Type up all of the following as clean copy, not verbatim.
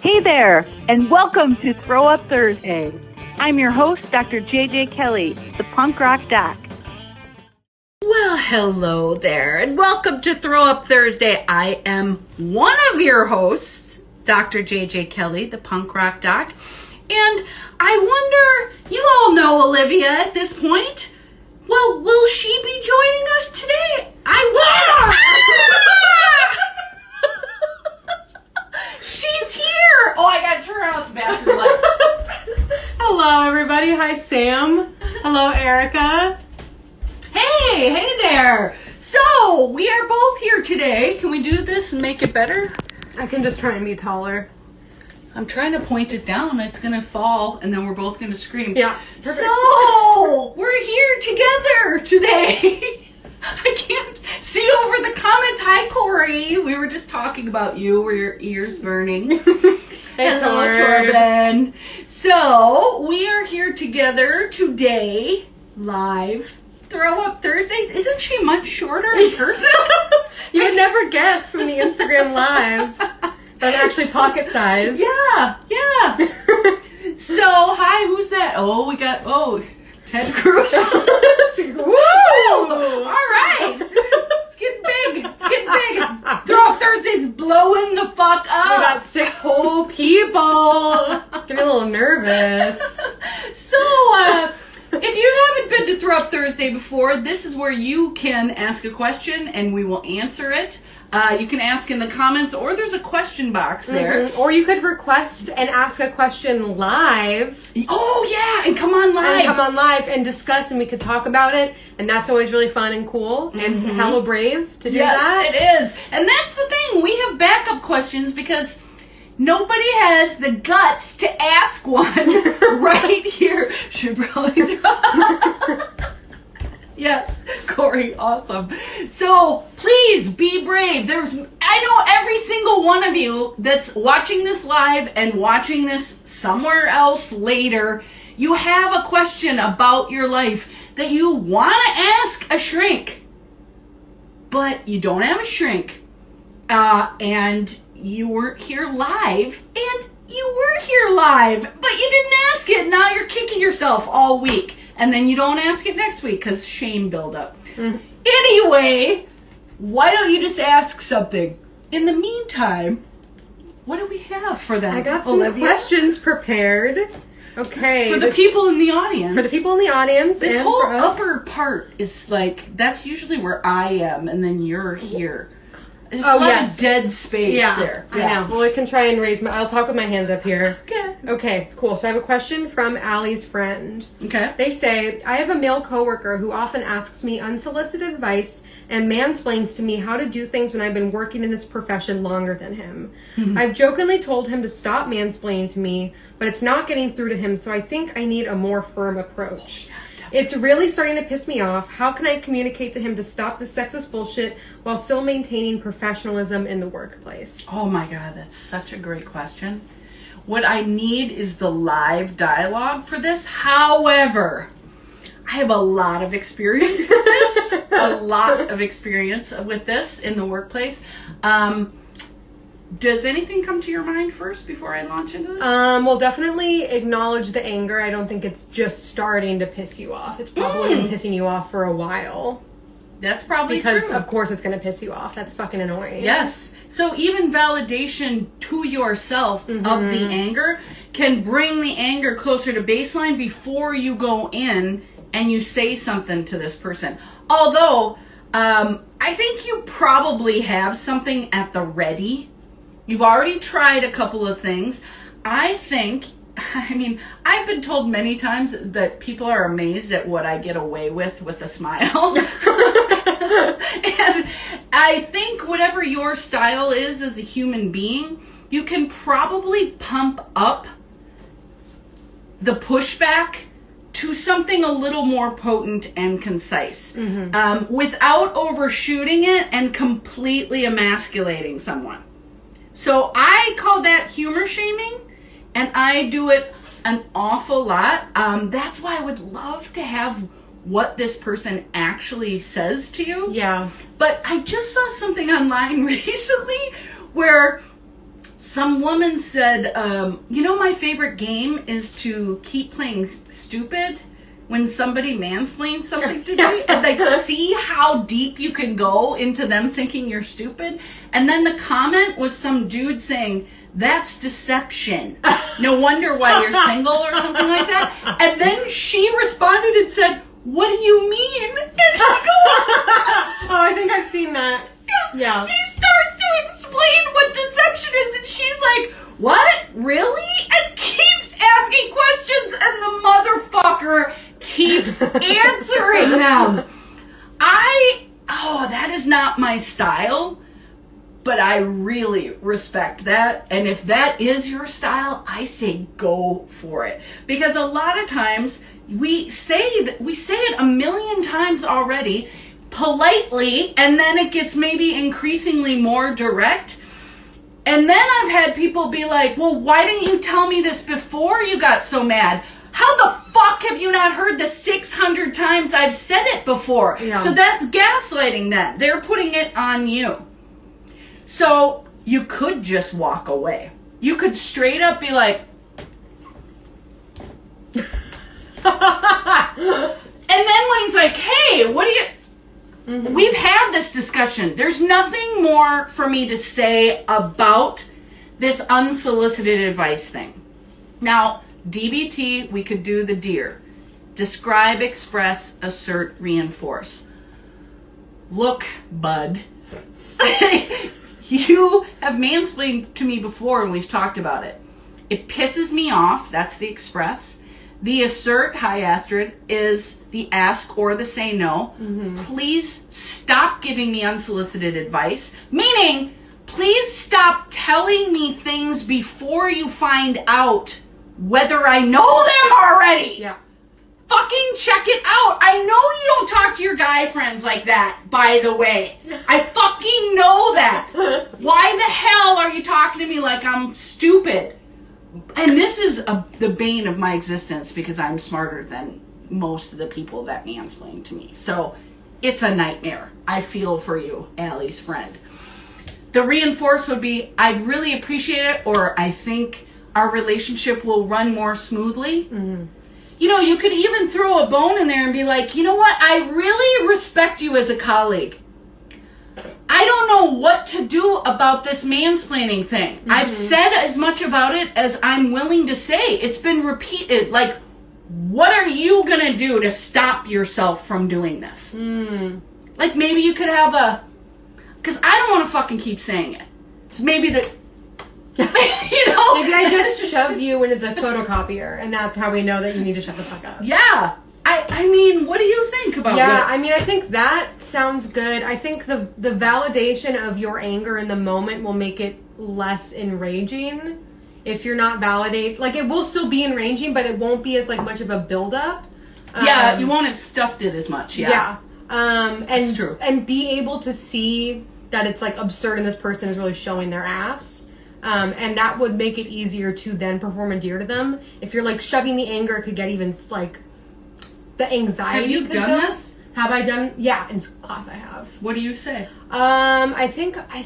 Hey there, and welcome to Throw Up Thursday. I'm your host, Dr. JJ Kelly, the punk rock doc. Well, hello there, and welcome to Throw Up Thursday. I am one of your hosts, Dr. JJ Kelly, the punk rock doc. And I wonder, you all know Olivia at this point. Well, will she be joining us today? I will! She's here! Oh, I gotta turn out the bathroom light. Hello, everybody. Hi, Sam. Hello, Erica. Hey there. So, we are both here today. Can we do this and make it better? I can just try and be taller. I'm trying to point it down. It's going to fall, and then we're both going to scream. Yeah. Perfect. So, we're here together today. I can't see over the comments. Hi, Corey. We were just talking about you. Were your ears burning? Hey, hello, Torben. So, we are here together today, live. Throw Up Thursday. Isn't she much shorter in person? You would never guess from the Instagram lives. That's actually pocket size. Yeah. So, hi, who's that? Oh, we got, Ted Cruz. Woo! All right. It's getting big. It's Throw Up Thursday's blowing the fuck up. We got 6 whole people. Getting a little nervous. So, if you haven't been to Throw Up Thursday before, this is where you can ask a question and we will answer it. You can ask in the comments, or there's a question box there. Mm-hmm. Or you could request and ask a question live. Oh, yeah, and come on live. And discuss, and we could talk about it. And that's always really fun and cool. And hella brave to do that. Yes, it is. And that's the thing. We have backup questions because nobody has the guts to ask one right here. Should probably Yes, Corey, awesome. So please be brave. I know every single one of you that's watching this live and watching this somewhere else later, you have a question about your life that you want to ask a shrink, but you don't have a shrink, and you weren't here live, but you didn't ask it. Now you're kicking yourself all week. And then you don't ask it next week because shame buildup. Anyway, why don't you just ask something? In the meantime, what do we have for them? I got some questions prepared. Okay. For the people in the audience. For the people in the audience. This and whole for us. upper part is like, that's usually where I am, and then you're here. There's Oh, a lot yes. of dead space there. I know. Well, I can try and I'll talk with my hands up here. Okay. Okay, cool. So I have a question from Allie's friend. Okay. They say, I have a male coworker who often asks me unsolicited advice and mansplains to me how to do things when I've been working in this profession longer than him. I've jokingly told him to stop mansplaining to me, but it's not getting through to him, so I think I need a more firm approach. It's really starting to piss me off. How can I communicate to him to stop the sexist bullshit while still maintaining professionalism in the workplace? Oh my God, that's such a great question. What I need is the live dialogue for this. However, I have a lot of experience with this. In the workplace. Does anything come to your mind first before I launch into this? Well, definitely acknowledge the anger. I don't think it's just starting to piss you off. It's probably been pissing you off for a while. That's probably because, true. of course, it's going to piss you off. That's fucking annoying. Yes. So even validation to yourself of the anger can bring the anger closer to baseline before you go in and you say something to this person. Although, I think you probably have something at the ready. You've already tried a couple of things. I've been told many times that people are amazed at what I get away with a smile. And I think whatever your style is as a human being, you can probably pump up the pushback to something a little more potent and concise, without overshooting it and completely emasculating someone. So I call that humor shaming, and I do it an awful lot. That's why I would love to have what this person actually says to you. Yeah. But I just saw something online recently where Some woman said, my favorite game is to keep playing stupid when somebody mansplains something to me and like see how deep you can go into them thinking you're stupid. And then the comment was some dude saying, that's deception. No wonder why you're single or something like that. And then she responded and said, what do you mean? And he goes, oh, I think I've seen that. Yeah. He starts to explain what deception is, and she's like, what? Really? And keeps asking questions, and the motherfucker keeps answering them. That is not my style, but I really respect that. And if that is your style, I say go for it. Because a lot of times we say it a million times already, politely, and then it gets maybe increasingly more direct. And then I've had people be like, well, why didn't you tell me this before you got so mad? How the fuck have you not heard the 600 times I've said it before? Yeah. So that's gaslighting then. They're putting it on you. So you could just walk away. You could straight up be like, and then when he's like, hey, what do you... Mm-hmm. We've had this discussion. There's nothing more for me to say about this unsolicited advice thing. Now, DBT, we could do the DEAR. Describe, express, assert, reinforce. Look, bud. You have mansplained to me before and we've talked about it. It pisses me off. That's the express. The assert, hi Astrid, is the ask or the say no. Mm-hmm. Please stop giving me unsolicited advice. Meaning, please stop telling me things before you find out whether I know them already. Yeah. Fucking check it out. I know you don't talk to your guy friends like that, by the way. I fucking know that. Why the hell are you talking to me like I'm stupid? And this is the bane of my existence because I'm smarter than most of the people that mansplain to me. So it's a nightmare. I feel for you, Allie's friend. The reinforce would be, I'd really appreciate it, or I think our relationship will run more smoothly. Mm-hmm. You know, you could even throw a bone in there and be like, you know what? I really respect you as a colleague. I don't know what to do about this mansplaining thing. Mm-hmm. I've said as much about it as I'm willing to say. It's been repeated. Like, what are you going to do to stop yourself from doing this? Mm. Like, maybe you could have because I don't want to fucking keep saying it. So maybe maybe I just shove you into the photocopier, and that's how we know that you need to shut the fuck up. Yeah. I mean, what do you think about it? Yeah, I mean, I think that sounds good. I think the validation of your anger in the moment will make it less enraging. If you're not validated, like, it will still be enraging, but it won't be as like much of a buildup. Yeah, you won't have stuffed it as much. Yeah. And that's true. And be able to see that it's like absurd and this person is really showing their ass. And that would make it easier to then perform a DEAR to them. If you're like shoving the anger, it could get even like the anxiety. Have you done this? Have I done? Yeah, in class I have. What do you say? I think I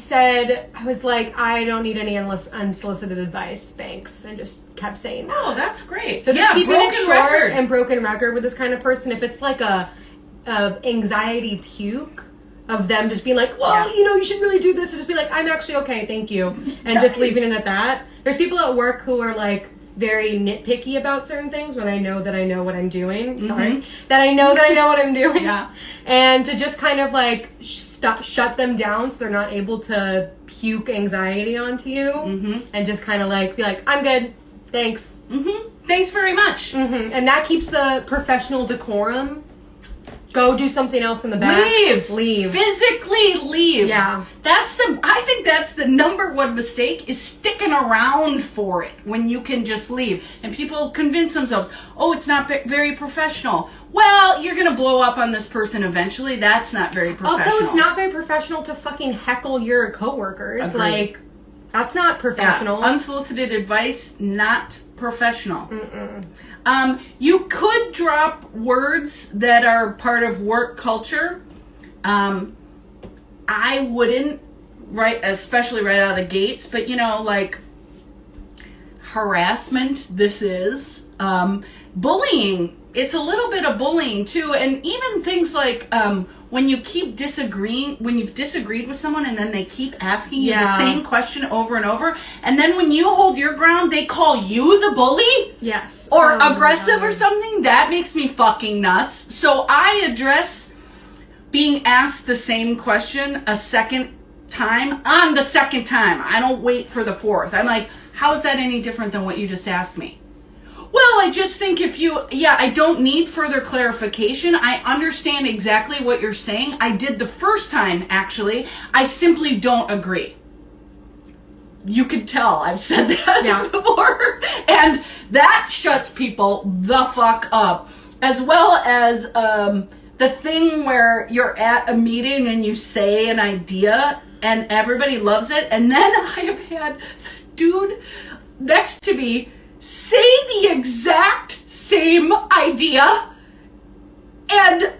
was like, I don't need any unsolicited advice, thanks, and just kept saying that. Oh, that's great. So just keeping it short and broken record with this kind of person. If it's like a anxiety puke of them just being like, well, you should really do this, and just be like, I'm actually okay, thank you, and just leaving it at that. There's people at work who are like very nitpicky about certain things when I know that I know what I'm doing. Sorry. That I know what I'm doing. Yeah. And to just kind of like shut them down so they're not able to puke anxiety onto you. Mm-hmm. And just kind of like be like, I'm good. Thanks. Mm-hmm. Thanks very much. Mm-hmm. And that keeps the professional decorum. Go do something else in the back. Leave. Physically leave. Yeah. I think that's the number one mistake, is sticking around for it when you can just leave. And people convince themselves, oh, it's not very professional. Well, you're going to blow up on this person eventually. That's not very professional. Also, it's not very professional to fucking heckle your coworkers. Agreed. Like, that's not professional. Yeah. Unsolicited advice, not professional. Mm-mm. You could drop words that are part of work culture. I wouldn't, especially right out of the gates, but like harassment this is. Bullying, it's a little bit of bullying too. And even things like when you keep disagreeing, when you've disagreed with someone and then they keep asking you the same question over and over. And then when you hold your ground, they call you the bully? Yes. Or aggressive or something. That makes me fucking nuts. So I address being asked the same question a second time on the second time. I don't wait for the fourth. I'm like, how is that any different than what you just asked me? Well, I just think I don't need further clarification. I understand exactly what you're saying. I did the first time, actually. I simply don't agree. You can tell I've said that before. And that shuts people the fuck up. As well as the thing where you're at a meeting and you say an idea and everybody loves it. And then I have had dude next to me say the exact same idea, and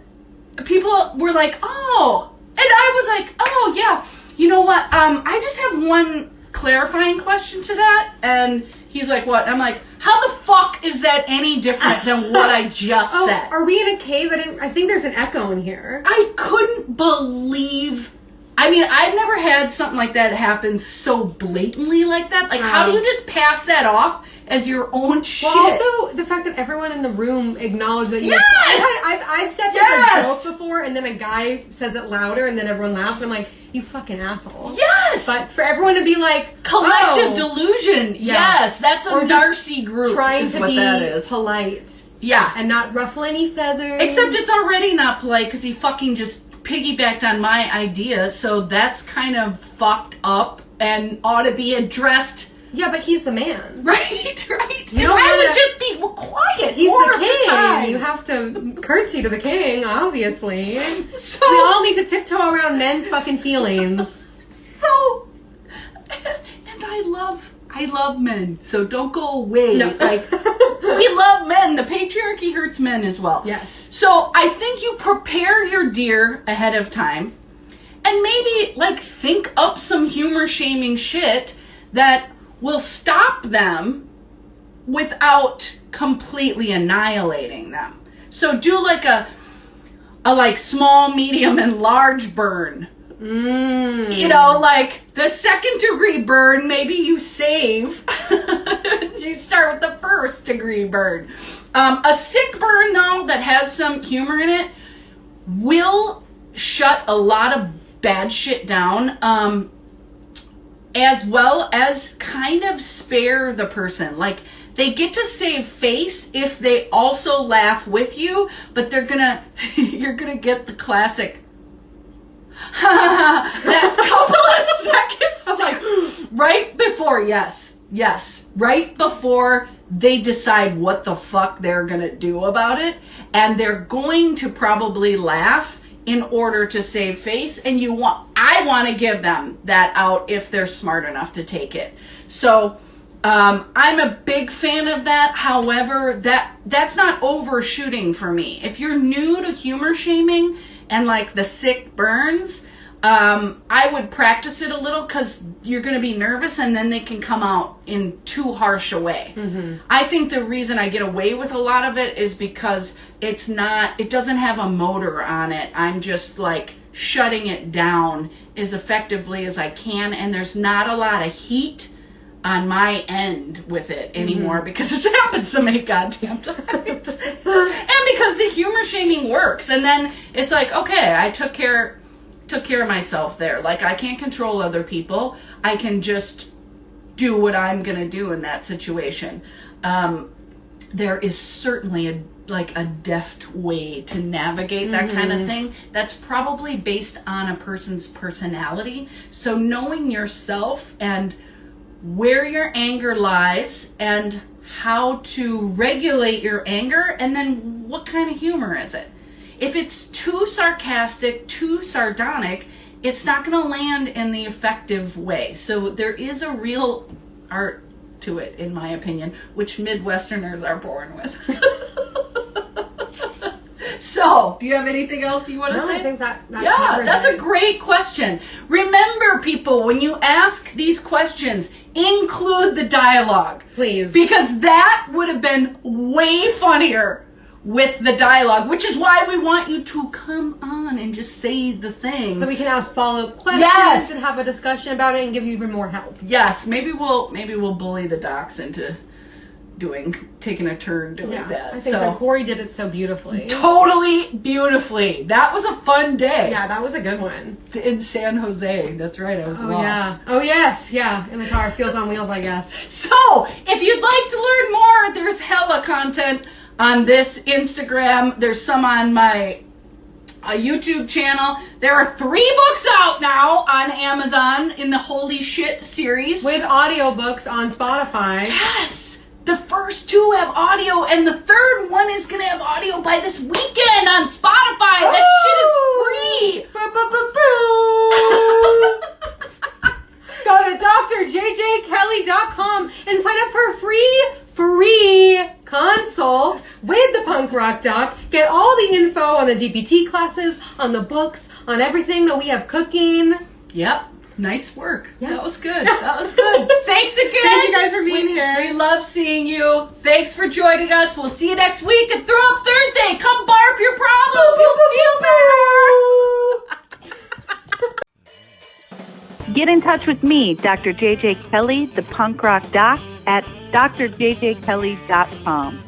people were like, oh, and I was like, oh yeah, you know what, I just have one clarifying question to that. And he's like, what? I'm like, how the fuck is that any different than what I just said? Are we in a cave? I think there's an echo in here. I couldn't believe, I mean, I've never had something like that happen so blatantly like that. Like, how do you just pass that off as your own shit? Well, also the fact that everyone in the room acknowledged that you. Yes! I've said that as a joke before, and then a guy says it louder, and then everyone laughs, and I'm like, you fucking asshole. Yes! But for everyone to be like, collective delusion. Yeah. Yes, that's a Darcy group. Trying to be polite. Yeah. And not ruffle any feathers. Except it's already not polite because he fucking just piggybacked on my idea, so that's kind of fucked up and ought to be addressed. Yeah, but he's the man. Right. You I would just be quiet. He's the king. The you have to curtsy to the king, obviously. So we all need to tiptoe around men's fucking feelings. So, and I love men, so don't go away. No. Like, we love men. The patriarchy hurts men as well. Yes. So I think you prepare your deer ahead of time, and maybe like think up some humor shaming shit that will stop them without completely annihilating them. So do like a like small, medium, and large burn. You know, like the second degree burn, maybe you save. You start with the first degree burn. A sick burn, though, that has some humor in it, will shut a lot of bad shit down, as well as kind of spare the person. Like, they get to save face if they also laugh with you, but you're gonna get the classic that couple of seconds, like, right before, yes, right before they decide what the fuck they're gonna do about it, and they're going to probably laugh in order to save face, and I want to give them that out if they're smart enough to take it. So I'm a big fan of that. However, that's not overshooting for me. If you're new to humor shaming and like the sick burns, I would practice it a little, because you're going to be nervous and then they can come out in too harsh a way. Mm-hmm. I think the reason I get away with a lot of it is because it doesn't have a motor on it. I'm just like shutting it down as effectively as I can, and there's not a lot of heat on my end with it anymore, because it's happened so many goddamn times. And because the humor shaming works, and then it's like, okay, I took care of myself there. Like, I can't control other people. I can just do what I'm gonna do in that situation. There is certainly a deft way to navigate that kind of thing. That's probably based on a person's personality. So knowing yourself and where your anger lies and how to regulate your anger, and then what kind of humor is it? If it's too sarcastic, too sardonic, it's not going to land in the effective way. So there is a real art to it, in my opinion, which Midwesterners are born with. So, do you have anything else you want to say? No, I think that that's a great question. Remember, people, when you ask these questions, include the dialogue. Please. Because that would have been way funnier with the dialogue, which is why we want you to come on and just say the thing. So we can ask follow-up questions Yes. and have a discussion about it and give you even more help. Yes, maybe we'll bully the docs into taking a turn doing that. I think so. Corey did it so beautifully. Totally beautifully. That was a fun day. Yeah, that was a good one. In San Jose. That's right. I was lost. Yeah. Oh, yes. Yeah. In the car. Feels on wheels, I guess. So, if you'd like to learn more, there's hella content on this Instagram. There's some on my YouTube channel. There are 3 books out now on Amazon in the Holy Shit series. With audiobooks on Spotify. Yes! The first 2 have audio, and the third one is going to have audio by this weekend on Spotify. That shit is free! Go to drjjkelly.com and sign up for a free consult with the Punk Rock Doc. Get all the info on the DPT classes, on the books, on everything that we have cooking. Yep. Nice work. Yeah. That was good. That was good. Thanks again. Thank you guys for being here. We love seeing you. Thanks for joining us. We'll see you next week at Throw Up Thursday. Come barf your problems. You'll feel better. Get in touch with me, Dr. JJ Kelly, the Punk Rock Doc, at drjjkelly.com.